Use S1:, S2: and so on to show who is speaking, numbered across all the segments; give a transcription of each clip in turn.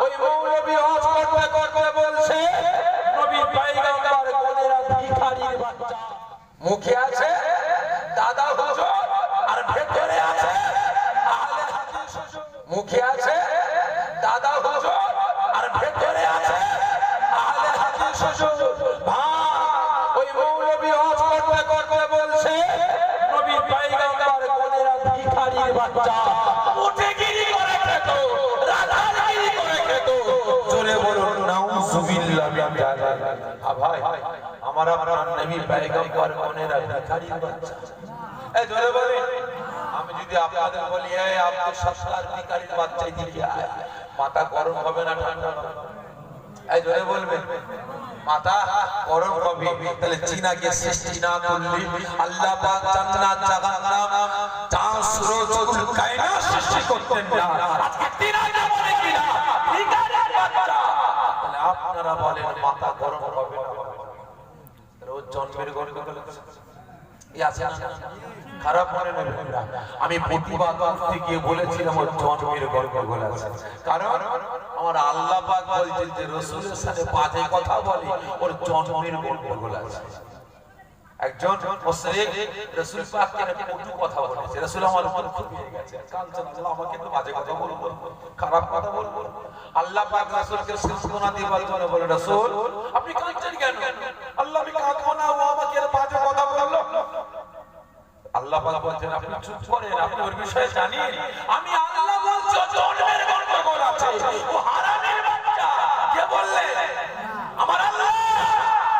S1: ওই মৌলবী হজ করতে করতে বলছে নবী পয়গম্বর কোনেরা ভিখারির বাচ্চা। মুখে আছে দাদা হুজুর আর ভেতরে আছে আহলে হাদিস হুজুর। মুখে আছে দাদা হুজুর আর ভেতরে আছে আহলে হাদিস হুজুর। ওই মৌলবী হজ করতে করতে বলছে নবী পয়গম্বর কোনেরা ভিখারির বাচ্চা। মুঠেগিরি করে খেত, রাধাগিরি করে খেত। জোরে বলুন নাউজুবিল্লাহ মিন যালিক। ভাই আমার আপনার নবী পয়গম্বর কোনেরা ভিখারির বাচ্চা। এই জোরে বলেন। আমি যদি আপনাদের বলি এই আব্দুল সত্তার ভিখারির বাচ্চাই দিকে আয়, মাথা গরম হবে না ঠান্ডা হবে? এই জোরে বলবেন। মাথা গরম হবে। তাহলে জিনাকে সৃষ্টি না করলে আল্লাহ পাক জান্নাত জাহান্নাম চাঁদ সূরজ কুল কায়নাত সৃষ্টি করতেন না। আজকে তিনাকে বলে কিনা ভিখারির বাচ্চা। তাহলে আপনারা বলেন মাথা গরম হবে না? রোজ জন্মের গর্ব বলে এই আছে না? খারাপ মনে নেবেন না। আমি প্রতিবাদ করতে গিয়ে বলেছিলাম ওর জন্মের গর্ব বলে আছে। কারণ আমার আল্লাহ পাক বলছেন যে রাসূলের সাথে বাজে কথা বলে ওর জন্মের গর্ব বলে আছে। একজন মুশরিক রাসূল পাককে নাকি কটু কথা বলেছে। রাসূল আমার উপর খুব রেগে গেছে। কাঁদছেন, আল্লাহ আমাকে তো বাজে কথা বলবো, খারাপ কথা বলবো। আল্লাহ পাক রাসূলকে সান্তনা দিয়ে বলে রাসূল আপনি কাঁদছেন কেন? আল্লাহ আমি কাঁদবো না, ও আমাকে বাজে কথা বললো। আল্লাহ পাক বলছেন আপনি চুপ করেন, আপনি ওর বিষয়ে জানেন? আমি আল্লাহ বলছি জন্মের গন্ডগোল আছে, ও হারামের বাচ্চা। কে বললে? আমার আল্লাহ।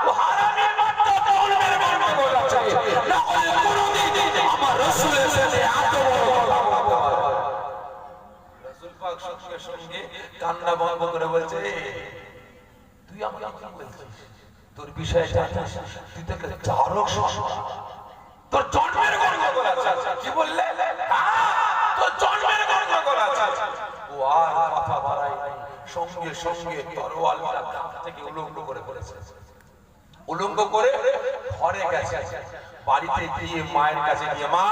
S1: ও হারামের বাচ্চা, জন্মের গন্ডগোল আছে। না হলে কোনদিন আমার রাসূলের সাথে এত বড় কথা বলতে পারবে না। রাসূল পাক সঙ্গে সঙ্গে কান্না বন্ধ করে বলছে তুই আমাকে কি বলছিস? তোর বিষয়ে জানিস? তুই তাকে জারক সন্তান, তোর জন্মের গন্ডগোল আছে। কি বললে? তোর জন্মের গন্ডগোল আছে। ও আর কথা বাড়াই নাই, সঙ্গে সঙ্গে তরোয়ালটা কাঁধ থেকে উলঙ্গ করে ফেলেছে। উলঙ্গ করে ঘরে গেছে। বাড়িতে গিয়ে মায়ের কাছে গিয়ে মা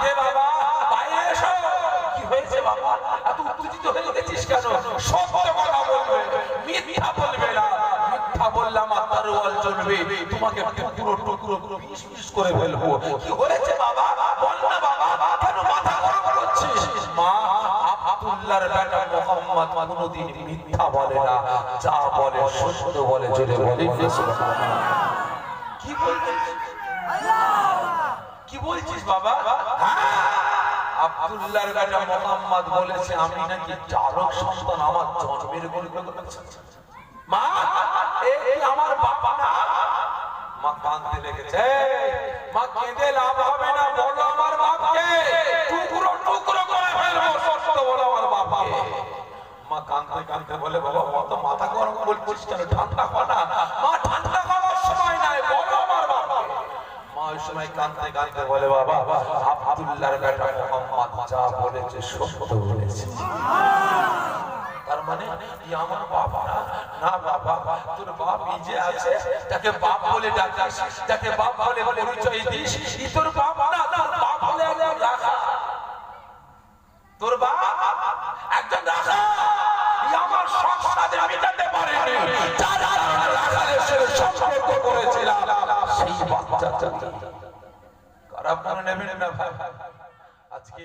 S1: কে বাবা বাইরে এসো। কি হয়েছে বাবা? এত উত্তেজিত হয়ে গেছিস কেন? সত্য কথা বলবে, মিথ্যা বলবে না। মিথ্যা বললাম আমার তরোয়াল চলবে, তোমাকে টুকরো টুকরো পিস পিস করে ফেলবো। কি হয়েছে বাবা? বল না বাবা, কেন মাথা গরম করছিস? মা আব্দুল্লাহর বেটা মুহাম্মদ কোনদিন মিথ্যা বলে না, যা বলে সত্য বলে। জোরে বলেন সুবহানাল্লাহ। কি বলছিস? কি বলছিস বাবা? আব্দুল্লাহর বেটা মুহাম্মদ বলেছে আমি নাকি জারক সন্তান, আমার জন্মের গন্ডগোল আছে। মা এই আমার বাবা না। মা কাঁদতে লেগেছে। মা কেঁদে লাভ হবে না, বলো আমার বাপকে টুকরো টুকরো করে ফেলবো, সত্য বলো আমার বাপকে। মা কাঁদতে কাঁদতে বলে বাবা অত মাথা গরম করছিস কেন? ঠান্ডা হ না। মা ঠান্ডা হওয়ার সময় নাই, বলো আমার বাপকে। মা ওই সময় কাঁদতে কাঁদতে বলে বাবা আব্দুল্লাহর বেটা মুহাম্মদ যা বলেছে সত্য বলেছে। তার মানে ই আমার বাপ না? না বাবা, তোর বাপ ই যে আছে তাকে বাপ বলে ডাকিস, তাকে বাপ বলে পরিচয় দিস, ই তোর বাপ না, তোর বাপ বলে একজন রাখা। তোর বাপ একজন রাখা। ই আমার সংসারে মেটাতে পারেনি, যারা রাখালের সাথে সম্পর্ক করেছিলাম সেই বাচ্চা খারাপ মনে নেবেন না ভাই। আজকে